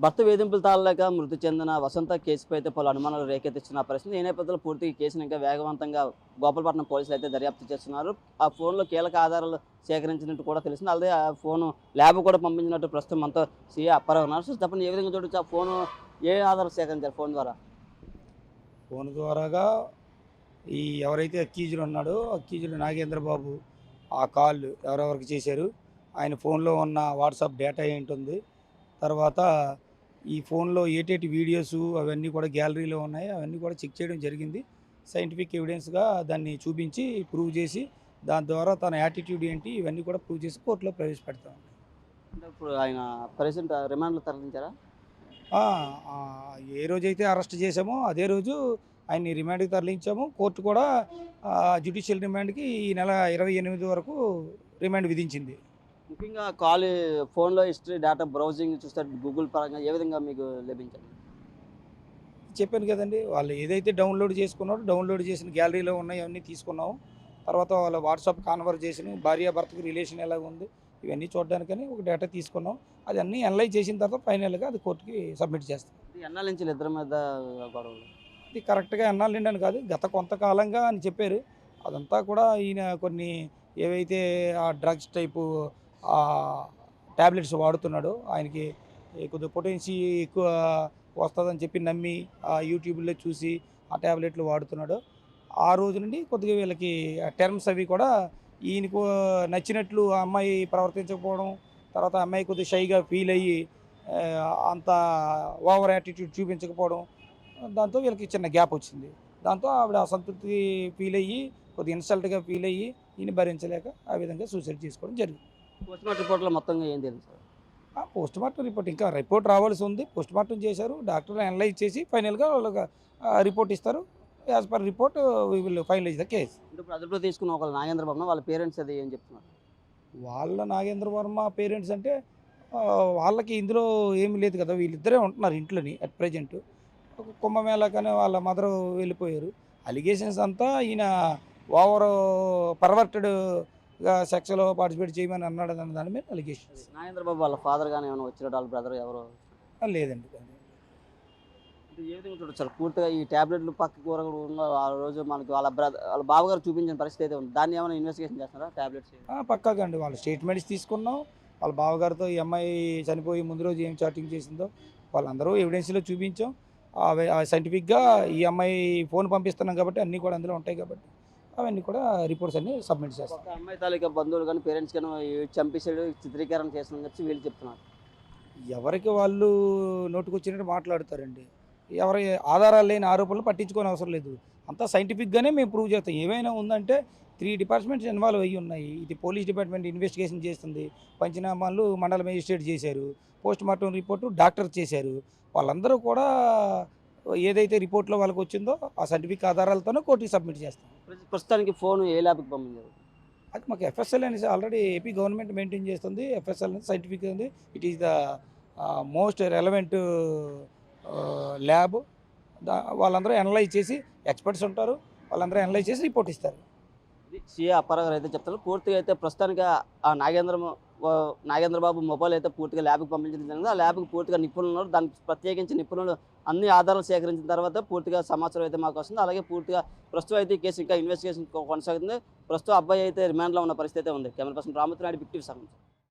భర్త వేధింపులు తాళలేక మృతి చెందిన వసంత కేసుపై అయితే పలు అనుమానాలు రేకెత్తిస్తున్న పరిస్థితి. ఈ నేపథ్యంలో పూర్తిగా ఈ కేసును ఇంకా వేగవంతంగా గోపాలపట్నం పోలీసులు అయితే దర్యాప్తు చేస్తున్నారు. ఆ ఫోన్లో కీలక ఆధారాలు సేకరించినట్టు కూడా తెలిసింది. అలాగే ఆ ఫోను ల్యాబ్ కూడా పంపించినట్టు ప్రస్తుతం మనతో సీఏ అప్పారావు ఉన్నారు. సో చెప్పండి, ఏ విధంగా చూడొచ్చు ఆ ఫోను, ఏ ఆధారాలు సేకరించారు ఫోన్ ద్వారా? ఫోన్ ద్వారాగా ఎవరైతే అక్యూజ్డ్ ఉన్నాడో అక్యూజ్డ్ నాగేంద్ర బాబు ఆ కాల్ ఎవరెవరికి చేశారు, ఆయన ఫోన్లో ఉన్న వాట్సాప్ డేటా ఏంటుంది, తర్వాత ఈ ఫోన్లో ఏటేటి వీడియోస్ అవన్నీ కూడా గ్యాలరీలో ఉన్నాయి, అవన్నీ కూడా చెక్ చేయడం జరిగింది. సైంటిఫిక్ ఎవిడెన్స్గా దాన్ని చూపించి ప్రూవ్ చేసి దాని ద్వారా తన యాటిట్యూడ్ ఏంటి ఇవన్నీ కూడా ప్రూవ్ చేసి కోర్టులో ప్రవేశపెడతాం. అంటే ఇప్పుడు ఆయన ప్రెసెంట్ రిమాండ్లో తరలించారా? ఆ, ఆ, ఏ రోజైతే అరెస్ట్ చేశామో అదే రోజు ఆయన్ని రిమాండ్కి తరలించాము. కోర్టు కూడా జ్యుడిషియల్ రిమాండ్కి ఈ నెల 28 వరకు రిమాండ్ విధించింది. ముఖ్యంగా కాల్, ఫోన్లో హిస్టరీ, డేటా బ్రౌజింగ్ చూస్తే గూగుల్ పరంగా ఏ విధంగా మీకు లభించింది? చెప్పాను కదండి, వాళ్ళు ఏదైతే డౌన్లోడ్ చేసుకున్నారో డౌన్లోడ్ చేసిన గ్యాలరీలో ఉన్నాయి అవన్నీ తీసుకున్నాము. తర్వాత వాళ్ళ వాట్సాప్ కాన్వర్జేషన్, భార్యాభర్తకు రిలేషన్ ఎలా ఉంది ఇవన్నీ చూడడానికని ఒక డేటా తీసుకున్నాం. అది అన్నీ అనలైజ్ చేసిన తర్వాత ఫైనల్గా అది కోర్టుకి సబ్మిట్ చేస్తాం. ఇది ఎన్నాళ్ళ నుంచి ఇద్దరి మీద గొడవలు? ఇది కరెక్ట్గా ఎన్నాళ్ళు అని కాదు, గత కొంతకాలంగా అని చెప్పారు. అదంతా కూడా ఈయన కొన్ని ఏవైతే ఆ డ్రగ్స్ టైపు ట్యాబ్లెట్స్ వాడుతున్నాడో ఆయనకి కొద్దిగా పొటెన్సీ ఎక్కువ వస్తుందని చెప్పి నమ్మి ఆ యూట్యూబ్లో చూసి ఆ ట్యాబ్లెట్లు వాడుతున్నాడు. ఆ రోజు నుండి కొద్దిగా వీళ్ళకి టర్మ్స్ అవి కూడా ఈయనకు నచ్చినట్లు ఆ అమ్మాయి ప్రవర్తించకపోవడం, తర్వాత ఆ అమ్మాయి కొద్దిగా షైగా ఫీల్ అయ్యి అంత ఓవర్ యాటిట్యూడ్ చూపించకపోవడం, దాంతో వీళ్ళకి చిన్న గ్యాప్ వచ్చింది. దాంతో ఆవిడ అసంతృప్తి ఫీల్ అయ్యి కొద్దిగా ఇన్సల్ట్గా ఫీల్ అయ్యి ఈయన భరించలేక ఆ విధంగా సూసైడ్ చేసుకోవడం జరిగింది. పోస్ట్మార్టం రిపోర్ట్లో మొత్తంగా ఏం తెలుసు సార్? పోస్ట్ మార్టం రిపోర్ట్ ఇంకా రిపోర్ట్ రావాల్సి ఉంది. పోస్ట్ మార్టం చేశారు, డాక్టర్లు అనలైజ్ చేసి ఫైనల్గా వాళ్ళకి రిపోర్ట్ ఇస్తారు. As per report we will finalize the case. అంటే ఇప్పుడు అదుపులో తీసుకున్న ఒక నాగేంద్ర బాబు వాళ్ళ పేరెంట్స్ అది ఏం చెప్తున్నారు? వాళ్ళ నాగేంద్ర వర్మ పేరెంట్స్ అంటే వాళ్ళకి ఇందులో ఏమీ లేదు కదా, వీళ్ళిద్దరే ఉంటున్నారు ఇంట్లోని అట్ ప్రజెంట్. కుంభమేళాకనే వాళ్ళ మదర్ వెళ్ళిపోయారు. అలిగేషన్స్ అంతా ఈయన ఓవర్ పర్వర్టెడ్గా సెక్స్లో పార్టిసిపేట్ చేయమని అన్నాడు అన్న దాని మీద అలిగేషన్స్. నాగేంద్ర బాబు వాళ్ళ ఫాదర్ కానీ ఏమైనా వచ్చినట్టు, వాళ్ళ బ్రదర్ ఎవరు? లేదండి. ఏ విధంగా చూడొచ్చు సార్? పూర్తిగా ఈ ట్యాబ్లెట్లు పక్క కూర కూడా ఆ రోజు మనకి వాళ్ళ వాళ్ళ బావగారు చూపించిన పరిస్థితి అయితే ఉంది. దాన్ని ఏమైనా ఇన్వెస్టిగేషన్ చేస్తున్నారా ట్యాబ్లెట్స్? పక్కాగా అండి, వాళ్ళ స్టేట్మెంట్స్ తీసుకున్నాం. వాళ్ళ బావగారితో ఈ అమ్మాయి చనిపోయి ముందు రోజు ఏం చాటింగ్ చేసిందో వాళ్ళందరూ ఎవిడెన్స్లో చూపించాం. సైంటిఫిక్గా ఈ అమ్మాయి ఫోన్ పంపిస్తున్నాం కాబట్టి అన్నీ కూడా అందులో ఉంటాయి కాబట్టి అవన్నీ కూడా రిపోర్ట్స్ అన్నీ సబ్మిట్ చేస్తాం. అమ్మాయి తాలూకా బంధువులు కానీ పేరెంట్స్ కానీ చంపేసాడు, చిత్రీకరణ చేస్తున్నాం చెప్పి వీళ్ళు చెప్తున్నారు. ఎవరికి వాళ్ళు నోటుకొచ్చినట్టు మాట్లాడతారండి. ఎవరి ఆధారాలు లేని ఆరోపణలు పట్టించుకోని అవసరం లేదు. అంతా సైంటిఫిక్గానే మేము ప్రూవ్ చేస్తాం. ఏమైనా ఉందంటే 3 డిపార్ట్మెంట్స్ ఇన్వాల్వ్ అయ్యి ఉన్నాయి. ఇది పోలీస్ డిపార్ట్మెంట్ ఇన్వెస్టిగేషన్ చేస్తుంది, పంచనామాలు మండల మేజిస్ట్రేట్ చేశారు, పోస్ట్ మార్టం రిపోర్టు డాక్టర్ చేశారు. వాళ్ళందరూ కూడా ఏదైతే రిపోర్ట్లో వాళ్ళకి వచ్చిందో ఆ సైంటిఫిక్ ఆధారాలతోనే కోర్టుకి సబ్మిట్ చేస్తాం. ప్రస్తుతానికి ఫోన్ ఏ ల్యాబ్కి పంపించారు? అది మాకు FSL అనేసి ఆల్రెడీ ఏపీ గవర్నమెంట్ మెయింటైన్ చేస్తుంది. FSL అనేది సైంటిఫిక్ ఉంది. It is the most relevant lab. వాళ్ళందరూ అనలైజ్ చేసి ఎక్స్పర్ట్స్ ఉంటారు, వాళ్ళందరూ అనలైజ్ చేసి రిపోర్ట్ ఇస్తారు. ఇది సీఏ అప్పారావు గారు అయితే చెప్తారు. పూర్తిగా అయితే ప్రస్తుతానికి ఆ నాగేంద్ర బాబు మొబైల్ అయితే పూర్తిగా ల్యాబ్కి పంపించడం జరిగింది. ఆ ల్యాబ్కి పూర్తిగా నిపుణులు ఉన్నారు. దానికి ప్రత్యేకించి నిపుణులు అన్ని ఆధారాలు సేకరించిన తర్వాత పూర్తిగా సమాచారం అయితే మాకు వస్తుంది. అలాగే పూర్తిగా ప్రస్తుతం అయితే ఈ కేసు ఇంకా ఇన్వెస్టిగేషన్ కొనసాగుతుంది. ప్రస్తుతం అబ్బాయి అయితే రిమాండ్లో ఉన్న పరిస్థితి అయితే ఉంది. Camera person Ramurthy Naidu, big TV సంబంధించి.